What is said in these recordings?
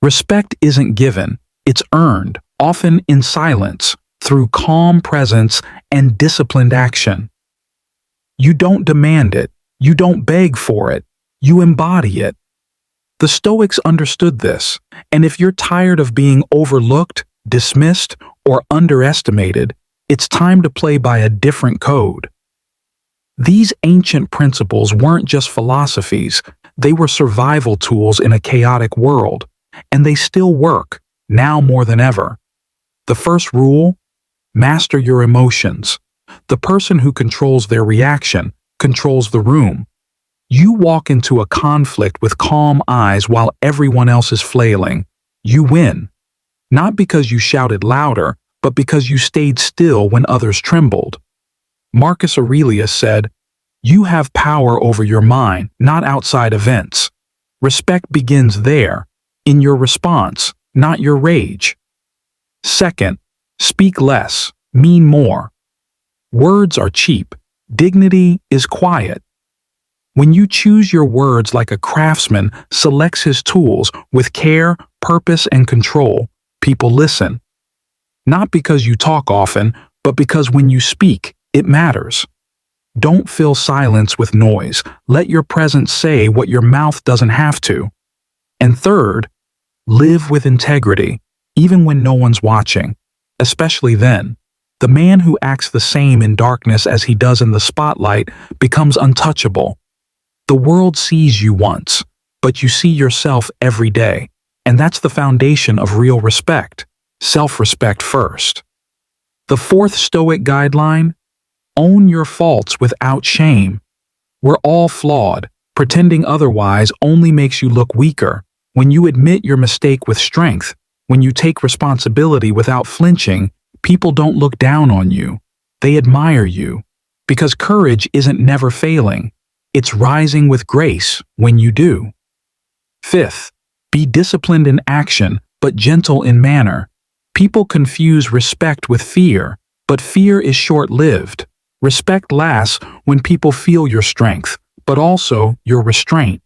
Respect isn't given, it's earned, often in silence, through calm presence and disciplined action. You don't demand it, you don't beg for it, you embody it. The Stoics understood this, and if you're tired of being overlooked, dismissed, or underestimated, it's time to play by a different code. These ancient principles weren't just philosophies, they were survival tools in a chaotic world, and they still work, now more than ever. The first rule: master your emotions. The person who controls their reaction controls the room. You walk into a conflict with calm eyes while everyone else is flailing. You win. Not because you shouted louder, but because you stayed still when others trembled. Marcus Aurelius said, "You have power over your mind, not outside events." Respect begins there, in your response, not your rage. Second, speak less, mean more. Words are cheap. Dignity is quiet. When you choose your words like a craftsman selects his tools with care, purpose, and control, people listen. Not because you talk often, but because when you speak, it matters. Don't fill silence with noise. Let your presence say what your mouth doesn't have to. And third, live with integrity, even when no one's watching, especially then. The man who acts the same in darkness as he does in the spotlight becomes untouchable. The world sees you once, but you see yourself every day, and that's the foundation of real respect. Self-respect first. The fourth Stoic guideline: own your faults without shame. We're all flawed. Pretending otherwise only makes you look weaker. When you admit your mistake with strength, when you take responsibility without flinching, people don't look down on you. They admire you. Because courage isn't never failing. It's rising with grace when you do. Fifth, be disciplined in action, but gentle in manner. People confuse respect with fear, but fear is short-lived. Respect lasts when people feel your strength, but also your restraint.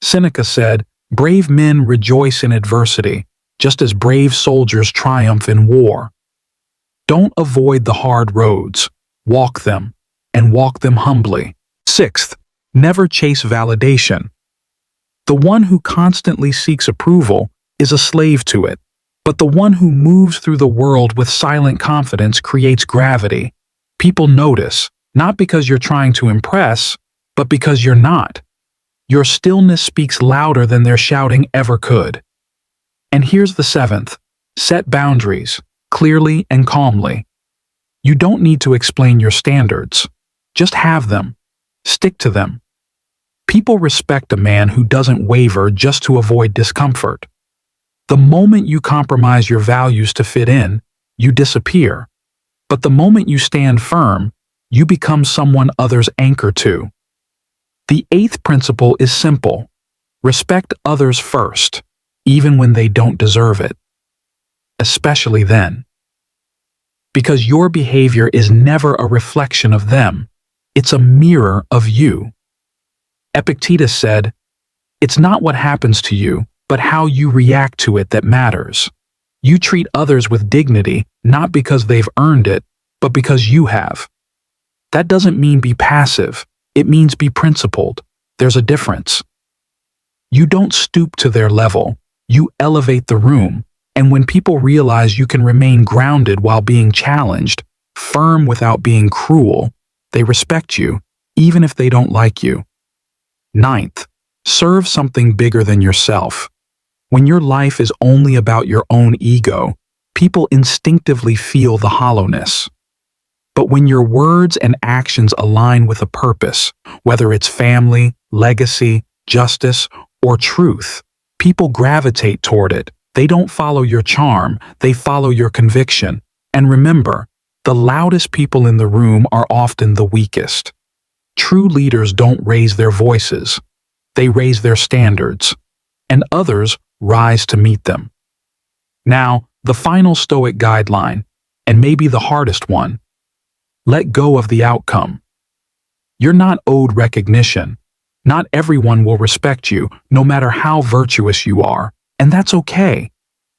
Seneca said, "Brave men rejoice in adversity, just as brave soldiers triumph in war." Don't avoid the hard roads. Walk them, and walk them humbly. Sixth, never chase validation. The one who constantly seeks approval is a slave to it, but the one who moves through the world with silent confidence creates gravity. People notice, not because you're trying to impress, but because you're not. Your stillness speaks louder than their shouting ever could. And here's the seventh: set boundaries, clearly and calmly. You don't need to explain your standards. Just have them. Stick to them. People respect a man who doesn't waver just to avoid discomfort. The moment you compromise your values to fit in, you disappear. But the moment you stand firm, you become someone others anchor to. The eighth principle is simple: respect others first, even when they don't deserve it. Especially then. Because your behavior is never a reflection of them, it's a mirror of you. Epictetus said, "It's not what happens to you, but how you react to it that matters." You treat others with dignity, not because they've earned it, but because you have. That doesn't mean be passive, it means be principled. There's a difference. You don't stoop to their level, you elevate the room, and when people realize you can remain grounded while being challenged, firm without being cruel, they respect you, even if they don't like you. Ninth, serve something bigger than yourself. When your life is only about your own ego, people instinctively feel the hollowness. But when your words and actions align with a purpose, whether it's family, legacy, justice, or truth, people gravitate toward it. They don't follow your charm, they follow your conviction. And remember, the loudest people in the room are often the weakest. True leaders don't raise their voices, they raise their standards, and others rise to meet them. Now, the final Stoic guideline, and maybe the hardest one: let go of the outcome. You're not owed recognition. Not everyone will respect you, no matter how virtuous you are, And that's okay,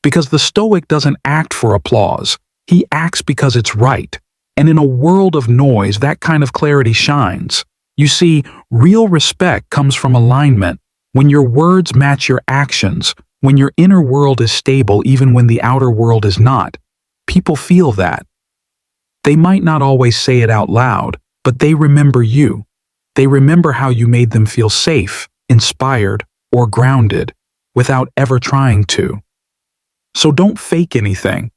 because the Stoic doesn't act for applause. He acts because it's right. And in a world of noise, that kind of clarity shines. You see, real respect comes from alignment. When your words match your actions, when your inner world is stable even when the outer world is not, people feel that. They might not always say it out loud, but they remember you. They remember how you made them feel safe, inspired, or grounded, without ever trying to. So don't fake anything.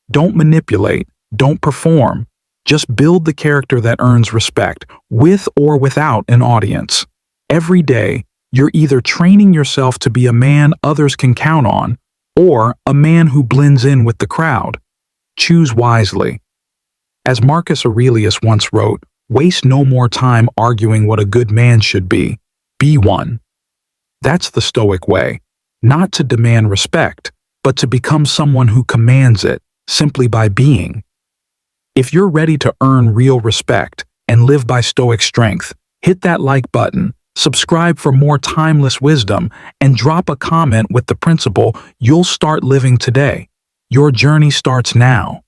Don't manipulate. Don't perform. Just build the character that earns respect, with or without an audience. Every day, you're either training yourself to be a man others can count on, or a man who blends in with the crowd. Choose wisely. As Marcus Aurelius once wrote, waste no more time arguing what a good man should be. Be one. That's the Stoic way, not to demand respect, but to become someone who commands it simply by being. If you're ready to earn real respect and live by Stoic strength, hit that like button, subscribe for more timeless wisdom, and drop a comment with the principle you'll start living today. Your journey starts now.